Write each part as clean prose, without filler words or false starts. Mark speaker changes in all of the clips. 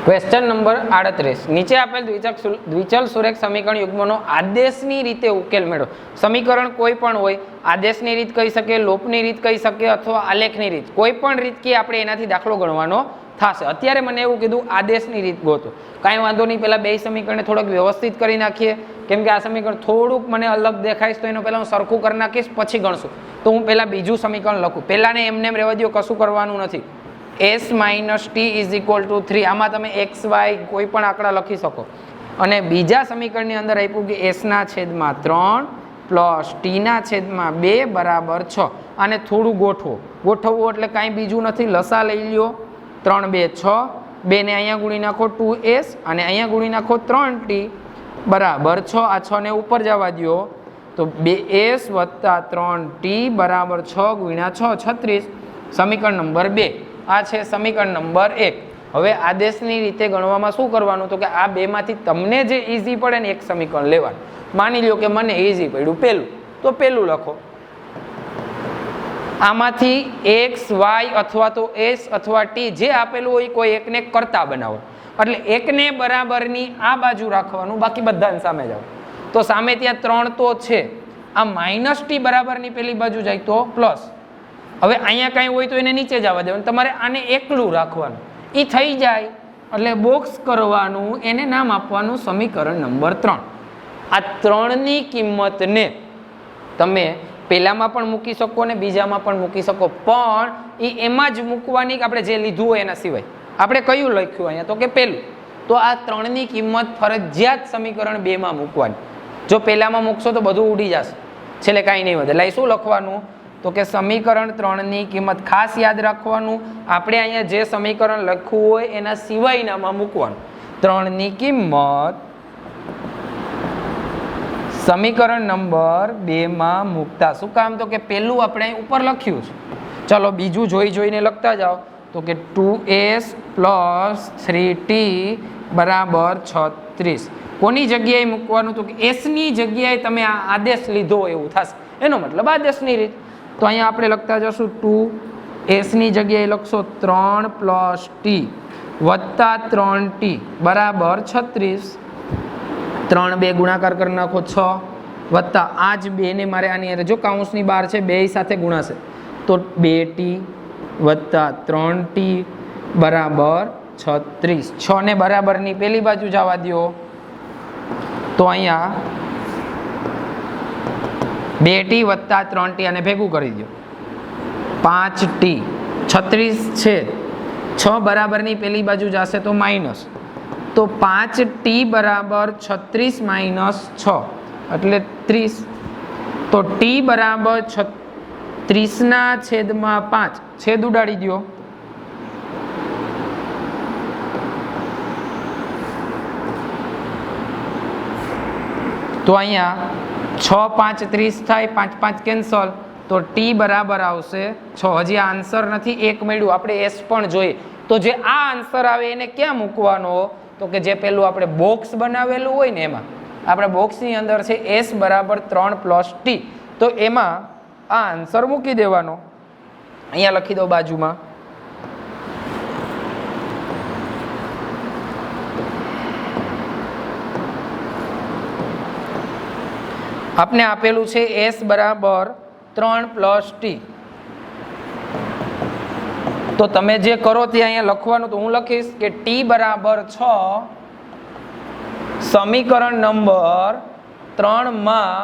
Speaker 1: Question number 38 નીચે આપેલ દ્વિચલ સુરેખ સમીકરણ યુગ્મનો આદેશની રીતે ઉકેલ મેળવો। સમીકરણ કોઈ પણ હોય, આદેશની રીત કહી શકે, લોપની રીત કહી શકે અથવા આલેખની રીત, કોઈ પણ રીત કે આપણે એનાથી દાખલો ગણવાનો થશે। અત્યારે મને એવું કીધું આદેશની રીત ગોતો, કાંઈ વાંધો નહીં, પહેલા બે સમીકરણને થોડુંક વ્યવસ્થિત કરી નાખીએ, કેમ કે આ સમીકરણ થોડુંક મને અલગ દેખાઈશ તો એનો પહેલાં હું સરખું કરી નાખીશ, પછી ગણશું। તો હું પહેલાં બીજું સમીકરણ લખું, પહેલાંને એમને એમ રહેવા દો, કશું કરવાનું નથી। s - t = 3, આમાં તમે x y કોઈ પણ આંકડા લખી શકો। અને બીજા સમીકરણની અંદર આપ્યું કે s ના છેદમાં 3 પ્લસ t ના છેદમાં 2 બરાબર 6। આને થોડું ગોઠવવું એટલે કાંઈ બીજું નથી, લસા લઈ લ્યો, 3 2 6, 2 ને અહીંયા ગુણી નાખો 2s અને અહીંયા ગુણી નાખો 3t બરાબર 6। આ 6 ને ઉપર જવા દો તો 2s + 3t બરાબર 6 × 6 36। સમીકરણ નંબર 2 આ છે સમીકરણ નંબર 1। હવે આદેશની રીતે ગણવામાં શું કરવાનું, તો કે આ બેમાંથી તમને જે ઈઝી પડે ને એક સમીકરણ લેવાનું। માની લ્યો કે મને ઈઝી પડ્યું પહેલું, તો પહેલું લખો। આમાંથી x y અથવા તો s અથવા t જે આપેલું હોય કોઈ એકને કરતા બનાવો, એટલે એકને બરાબરની આ બાજુ રાખવાનું, બાકી બધાને સામે જાવ। તો સામે ત્યાં 3 તો છે, આ -t બરાબરની પેલી બાજુ જાય તો પ્લસ। હવે અહીંયા કાંઈ હોય તો એને નીચે જવા દેવાનું, તમારે આને એકલું રાખવાનું, એ થઈ જાય એટલે બોક્સ કરવાનું, એને નામ આપવાનું સમીકરણ નંબર 3। આ 3ની કિંમતને તમે પહેલામાં પણ મૂકી શકો ને બીજામાં પણ મૂકી શકો, પણ એ એમાં જ મૂકવાની કે આપણે જે લીધું હોય એના સિવાય। આપણે કયું લખ્યું અહીંયા, તો કે પહેલું, તો આ 3ની કિંમત ફરજિયાત સમીકરણ 2માં મૂકવાની। જો પહેલામાં મૂકશો તો બધું ઉડી જશે, છેલ્લે કાંઈ નહીં વધે। એટલે શું લખવાનું, તો કે સમીકરણ 3ની કિંમત ખાસ યાદ રાખવાનું, આપણે અહીંયા જે સમીકરણ લખવું હોય એના સિવાયનામાં મૂકવાનું। 3ની કિંમત સમીકરણ નંબર 2માં મૂકતા શું કામ, તો કે પહેલું આપણે ઉપર લખ્યું છે। ચલો બીજું જોઈને લખતા જાઓ, તો કે 2s + 3t બરાબર 36। કોની જગ્યાએ મૂકવાનું, તો કે s ની જગ્યાએ તમે આ આદેશ લીધો હોય એવું થશે, એનો મતલબ આદેશની રીત। તો અહીંયા આપણે લખતા જશું 2s ની જગ્યાએ લખશો 3 + t + 3t બરાબર 36। 3 2 ગુણાકાર કરી નાખો 6 વત્તા આ જ 2 ને મારે આની અંદર જો કાઉન્સની બહાર છે, બે સાથે ગુણાશે તો 2t + 3t બરાબર 36। 6 ને બરાબરની પેલી બાજુ જવા દો તો અહીંયા 2t + 3t અને ભેગું કરી દો 5t 36 છે, 6 બરાબરની પેલી બાજુ જશે તો માઇનસ, તો 5t બરાબર 36 - 6 એટલે 30। તો t બરાબર 36 ના છેદમાં 5, છેદ ઉડાડી દો તો અહીંયા 6 5 30 થાય, 5 5 કેન્સલ, તો t બરાબર આવશે 6। હજી આ આન્સર નથી, એક મળ્યું, આપણે s પણ જોઈએ। તો જે આ આન્સર આવે એને ક્યાં મૂકવાનો, તો કે જે પેલું આપણે બોક્સ બનાવેલું હોય ને એમાં, આપણે બોક્સની અંદર છે s બરાબર 3 + t, તો એમાં આ આન્સર મૂકી દેવાનો। અહીંયા લખી દો બાજુમાં, આપને આપેલું છે s બરાબર 3 + t। તો તમે જે કરો તે અહીંયા લખવાનું, તો હું લખીશ કે t બરાબર 6 સમીકરણ નંબર 3માં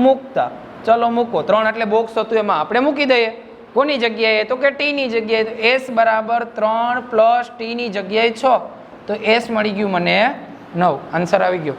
Speaker 1: મૂકતા। ચલો મૂકો, 3 એટલે બોક્સ હતું એમાં આપણે મૂકી દઈએ। કોની જગ્યાએ, તો કે t ની જગ્યાએ, તો s બરાબર 3 + t ની જગ્યાએ 6, તો s મળી ગયું મને 9, આન્સર આવી ગયો।